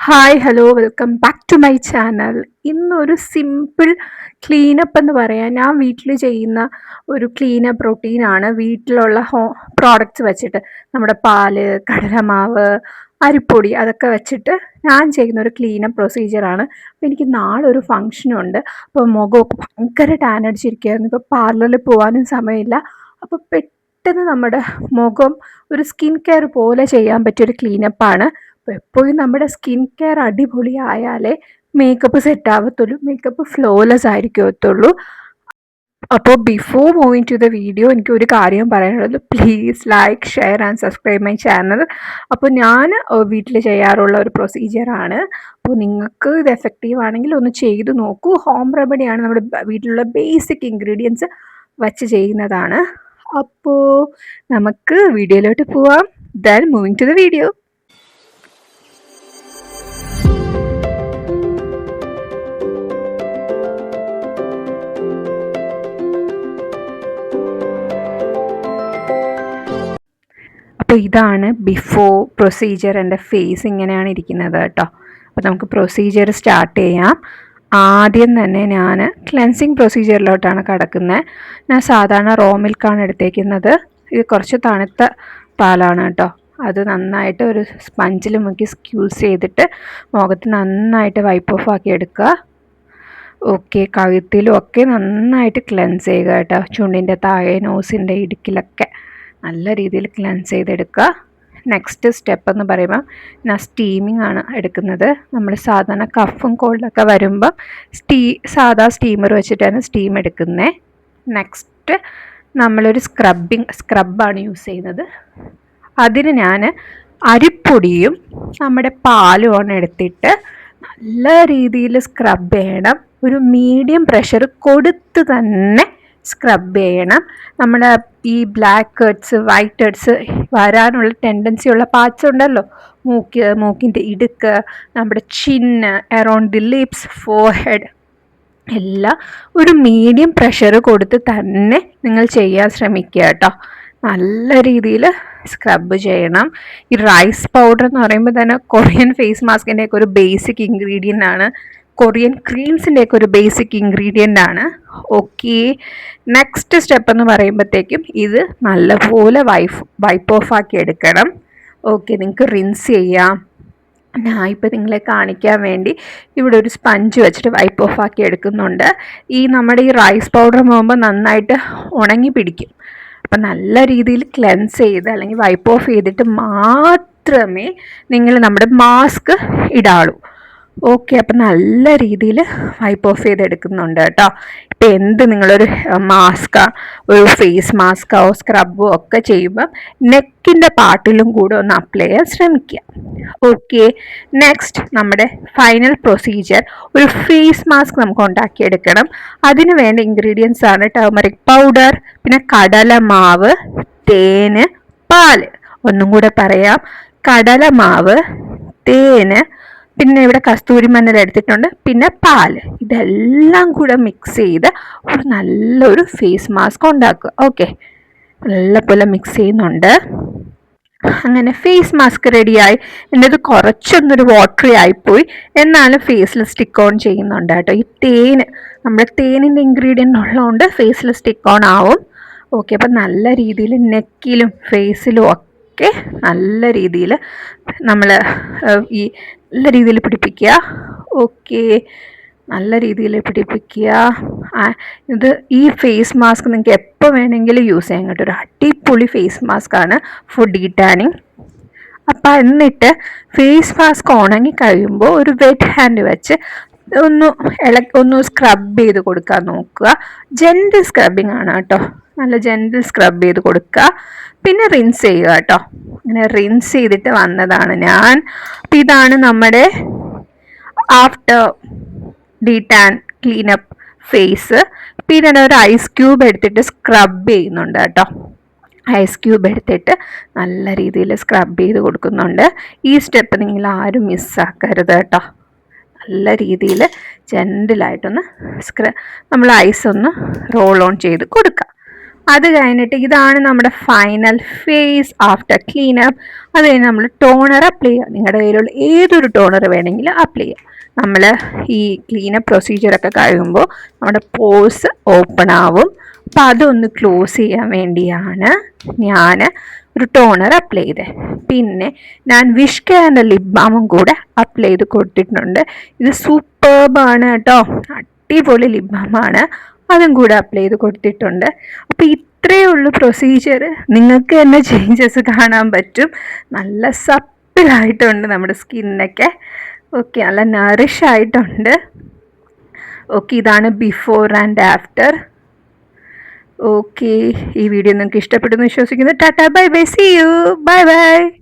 Hi hello welcome back to my channel. ഇന്നൊരു simple cleanup എന്ന് പറയാൻ ഞാൻ വീട്ടിൽ ചെയ്യുന്ന ഒരു ക്ലീനപ്പ് റൊട്ടീനാണ്. വീട്ടിലുള്ള പ്രോഡക്റ്റ്സ് വെച്ചിട്ട് നമ്മുടെ പാല്, കടലമാവ്, അരിപ്പൊടി അതൊക്കെ വെച്ചിട്ട് ഞാൻ ചെയ്യുന്ന ഒരു ക്ലീനപ്പ് പ്രൊസീജിയറാണ്. അപ്പോൾ എനിക്ക് നാളെ ഒരു ഫംഗ്ഷനുണ്ട്. അപ്പോൾ മുഖമൊക്കെ ഭയങ്കര ടാൻ അടിച്ചിരിക്കുകയായിരുന്നു. ഇപ്പോൾ പാർലറിൽ പോകാനും സമയമില്ല. അപ്പോൾ പെട്ടെന്ന് നമ്മുടെ മുഖം ഒരു സ്കിൻ കെയർ പോലെ ചെയ്യാൻ പറ്റിയൊരു ക്ലീനപ്പാണ്. അപ്പോൾ എപ്പോഴും നമ്മുടെ സ്കിൻ കെയർ അടിപൊളിയായാലേ മേക്കപ്പ് സെറ്റ് ആവത്തുള്ളൂ, മേക്കപ്പ് ഫ്ലോലെസ് ആയിരിക്കത്തുള്ളൂ. അപ്പോൾ before moving to the video എനിക്ക് ഒരു കാര്യം പറയാനുള്ളത്, please like, share and subscribe my channel. അപ്പോൾ ഞാൻ വീട്ടിൽ ചെയ്യാറുള്ള ഒരു പ്രൊസീജിയറാണ്. അപ്പോൾ നിങ്ങൾക്ക് ഇത് എഫക്റ്റീവ് ആണെങ്കിൽ ഒന്ന് ചെയ്ത് നോക്കൂ. ഹോം റെമഡിയാണ്, നമ്മുടെ വീട്ടിലുള്ള ബേസിക് ഇൻഗ്രീഡിയൻസ് വച്ച് ചെയ്യുന്നതാണ്. അപ്പോൾ നമുക്ക് വീഡിയോയിലോട്ട് പോവാം. Then moving to the video. അപ്പോൾ ഇതാണ് ബിഫോർ പ്രൊസീജിയർ. എൻ്റെ ഫേസ് ഇങ്ങനെയാണ് ഇരിക്കുന്നത് കേട്ടോ. അപ്പോൾ നമുക്ക് പ്രൊസീജിയർ സ്റ്റാർട്ട് ചെയ്യാം. ആദ്യം തന്നെ ഞാൻ ക്ലെൻസിങ് പ്രൊസീജിയറിലോട്ടാണ് കിടക്കുന്നത്. ഞാൻ സാധാരണ റോ മിൽക്കാണ് എടുത്തേക്കുന്നത്. ഇത് കുറച്ച് തണുത്ത പാലാണ് കേട്ടോ. അത് നന്നായിട്ട് ഒരു സ്പഞ്ചിൽ മുക്കി സ്ക്യൂസ് ചെയ്തിട്ട് മുഖത്ത് നന്നായിട്ട് വൈപ്പ് ഓഫ് ആക്കി എടുക്കുക. ഓക്കെ, കഴുത്തിലും ഒക്കെ നന്നായിട്ട് ക്ലെൻസ് ചെയ്യുക കേട്ടോ. ചുണ്ടിൻ്റെ താഴെ, നോസിൻ്റെ ഇടുക്കിലൊക്കെ നല്ല രീതിയിൽ ക്ലെൻസ് ചെയ്തെടുക്കുക. നെക്സ്റ്റ് സ്റ്റെപ്പ് എന്ന് പറയുമ്പോൾ ഞാൻ സ്റ്റീമിംഗ് ആണ് എടുക്കുന്നത്. നമ്മൾ സാധാരണ കഫും കോൾഡൊക്കെ വരുമ്പം സാധാ സ്റ്റീമർ വെച്ചിട്ടാണ് സ്റ്റീം എടുക്കുന്നത്. നെക്സ്റ്റ് നമ്മളൊരു സ്ക്രബാണ് യൂസ് ചെയ്യുന്നത്. അതിന് ഞാൻ അരിപ്പൊടിയും നമ്മുടെ പാലുമാണ് എടുത്തിട്ട് നല്ല രീതിയിൽ സ്ക്രബ് ചെയ്യണം. ഒരു മീഡിയം പ്രഷർ കൊടുത്ത് തന്നെ സ്ക്രബ് ചെയ്യണം. നമ്മുടെ ഈ ബ്ലാക്ക് ഹെഡ്സ്, വൈറ്റ് ഹെഡ്സ് വരാനുള്ള ടെൻഡൻസി ഉള്ള പാർട്സ് ഉണ്ടല്ലോ, മൂക്കിൻ്റെ ഇടുക്ക്, നമ്മുടെ ചിന്ന്, അറൗണ്ട് ദി ലിപ്സ്, ഫോർഹെഡ്, എല്ലാം ഒരു മീഡിയം പ്രഷർ കൊടുത്ത് തന്നെ നിങ്ങൾ ചെയ്യാൻ ശ്രമിക്കുക കേട്ടോ. നല്ല രീതിയിൽ സ്ക്രബ് ചെയ്യണം. ഈ റൈസ് പൗഡർ എന്ന് പറയുമ്പോൾ തന്നെ കൊറിയൻ ഫേസ് മാസ്കിൻ്റെയൊക്കെ ഒരു ബേസിക് ഇൻഗ്രീഡിയൻ്റ് ആണ്. കൊറിയൻ ക്രീംസിൻ്റെയൊക്കെ ഒരു ബേസിക് ഇൻഗ്രീഡിയൻ്റ് ആണ്. ഓക്കെ, നെക്സ്റ്റ് സ്റ്റെപ്പ് എന്ന് പറയുമ്പോഴത്തേക്കും ഇത് നല്ലപോലെ വൈപ്പ് ഓഫ് ആക്കി എടുക്കണം. ഓക്കെ, നിങ്ങൾക്ക് റിൻസ് ചെയ്യാം. ഞാൻ ഇപ്പോൾ നിങ്ങളെ കാണിക്കാൻ വേണ്ടി ഇവിടെ ഒരു സ്പഞ്ച് വെച്ചിട്ട് വൈപ്പ് ഓഫ് ആക്കി എടുക്കുന്നുണ്ട്. നമ്മുടെ ഈ റൈസ് പൗഡർ ആകുമ്പോൾ നന്നായിട്ട് ഉണങ്ങി പിടിക്കും. അപ്പം നല്ല രീതിയിൽ ക്ലെൻസ് ചെയ്ത് അല്ലെങ്കിൽ വൈപ്പ് ഓഫ് ചെയ്തിട്ട് മാത്രമേ നിങ്ങൾ നമ്മുടെ മാസ്ക് ഇടാളൂ. ഓക്കെ, അപ്പം നല്ല രീതിയിൽ വൈപ്പ് ഓഫ് ചെയ്തെടുക്കുന്നുണ്ട് കേട്ടോ. ഇപ്പം എന്ത് നിങ്ങളൊരു മാസ്കോ, ഒരു ഫേസ് മാസ്കോ, സ്ക്രബോ ഒക്കെ ചെയ്യുമ്പം നെക്കിൻ്റെ പാർട്ടിലും കൂടെ ഒന്ന് അപ്ലൈ ചെയ്യാൻ ശ്രമിക്കുക. ഓക്കെ, നെക്സ്റ്റ് നമ്മുടെ ഫൈനൽ പ്രൊസീജിയർ, ഒരു ഫേസ് മാസ്ക് നമുക്ക് ഉണ്ടാക്കിയെടുക്കണം. അതിന് വേണ്ട ഇൻഗ്രീഡിയൻസ് ആണ് ടർമറിക് പൗഡർ, പിന്നെ കടലമാവ്, തേന്, പാല്. ഒന്നും കൂടെ പറയാം, കടലമാവ്, തേന്, പിന്നെ ഇവിടെ കസ്തൂരി മഞ്ഞൾ എടുത്തിട്ടുണ്ട്, പിന്നെ പാല്. ഇതെല്ലാം കൂടെ മിക്സ് ചെയ്ത് ഒരു നല്ലൊരു ഫേസ് മാസ്ക് ഉണ്ടാക്കുക. ഓക്കെ, നല്ലപോലെ മിക്സ് ചെയ്യുന്നുണ്ട്. അങ്ങനെ ഫേസ് മാസ്ക് റെഡിയായി. എൻ്റെ അത് കുറച്ചൊന്നൊരു വാട്ടറി ആയിപ്പോയി, എന്നാലും ഫേസിൽ സ്റ്റിക്ക് ഓൺ ചെയ്യുന്നുണ്ട് കേട്ടോ. ഈ തേന്, നമ്മുടെ തേനിൻ്റെ ഇൻഗ്രീഡിയൻ്റ് ഉള്ളതുകൊണ്ട് ഫേസിൽ സ്റ്റിക്ക് ഓൺ ആവും. ഓക്കെ, അപ്പം നല്ല രീതിയിൽ നെക്കിലും ഫേസിലും ഒക്കെ നല്ല രീതിയിൽ നമ്മൾ ഈ നല്ല രീതിയിൽ പിടിപ്പിക്കുക. ഓക്കെ, നല്ല രീതിയിൽ പിടിപ്പിക്കുക. ഇത് ഈ ഫേസ് മാസ്ക് നിങ്ങൾക്ക് എപ്പോൾ വേണമെങ്കിലും യൂസ് ചെയ്യാൻ കേട്ടോ. ഒരു അടിപൊളി ഫേസ് മാസ്ക് ആണ് ഫോർ ഡീടാനിങ്. അപ്പം എന്നിട്ട് ഫേസ് മാസ്ക് ഉണങ്ങി കഴിയുമ്പോൾ ഒരു വെറ്റ് ഹാൻഡ് വെച്ച് ഒന്ന് സ്ക്രബ് ചെയ്ത് കൊടുക്കാൻ നോക്കുക. ജെൻറ്റിൽ സ്ക്രബിങ് ആണ് കേട്ടോ. നല്ല ജെൻറ്റിൽ സ്ക്രബ് ചെയ്ത് കൊടുക്കുക. പിന്നെ റിൻസ് ചെയ്യുക കേട്ടോ. അങ്ങനെ റിൻസ് ചെയ്തിട്ട് വന്നതാണ് ഞാൻ. അപ്പം ഇതാണ് നമ്മുടെ ആഫ്റ്റർ ഡീടാൻ ക്ലീനപ്പ് ഫേസ്. പിന്നെ ഒരു ഐസ് ക്യൂബ് എടുത്തിട്ട് സ്ക്രബ് ചെയ്യുന്നുണ്ട് കേട്ടോ. ഐസ് ക്യൂബ് എടുത്തിട്ട് നല്ല രീതിയിൽ സ്ക്രബ് ചെയ്ത് കൊടുക്കുന്നുണ്ട്. ഈ സ്റ്റെപ്പ് നിങ്ങൾ ആരും മിസ്സാക്കരുത് കേട്ടോ. നല്ല രീതിയിൽ ജെൻറ്റിലായിട്ടൊന്ന് നമ്മൾ ഐസ് ഒന്ന് റോൾ ഓൺ ചെയ്ത് കൊടുക്കുക. അത് കഴിഞ്ഞിട്ട് ഇതാണ് നമ്മുടെ ഫൈനൽ ഫേസ് ആഫ്റ്റർ ക്ലീനപ്പ്. അത് കഴിഞ്ഞ് നമ്മൾ ടോണർ അപ്ലൈ ചെയ്യുക. നിങ്ങളുടെ കയ്യിലുള്ള ഏതൊരു ടോണർ വേണമെങ്കിലും അപ്ലൈ ചെയ്യുക. നമ്മൾ ഈ ക്ലീനപ്പ് പ്രൊസീജിയറൊക്കെ കഴിയുമ്പോൾ നമ്മുടെ പോഴ്സ് ഓപ്പൺ ആവും. അപ്പം അതൊന്ന് ക്ലോസ് ചെയ്യാൻ വേണ്ടിയാണ് ഞാൻ ഒരു ടോണർ അപ്ലൈ ചെയ്തത്. പിന്നെ ഞാൻ വിഷ് കെയറിൻ്റെ ലിപ് ബാമും കൂടെ അപ്ലൈ ചെയ്ത് കൊടുത്തിട്ടുണ്ട്. ഇത് സൂപ്പർബാണ് കേട്ടോ, അടിപൊളി ലിപ് ബാമാണ്. അതും കൂടെ അപ്ലൈ ചെയ്ത് കൊടുത്തിട്ടുണ്ട്. അപ്പോൾ ഇത്രയേ ഉള്ളൂ പ്രൊസീജിയർ. നിങ്ങൾക്ക് തന്നെ ചേഞ്ചസ് കാണാൻ പറ്റും. നല്ല സപ്പിളായിട്ടുണ്ട് നമ്മുടെ സ്കിന്നൊക്കെ. ഓക്കെ, നല്ല നറിഷ് ആയിട്ടുണ്ട്. ഓക്കെ, ഇതാണ് ബിഫോർ ആൻഡ് ആഫ്റ്റർ. ഓക്കെ, ഈ വീഡിയോ നിങ്ങൾക്ക് ഇഷ്ടപ്പെട്ടെന്ന് വിശ്വസിക്കുന്നു. Tata, bye bye, see you, bye by.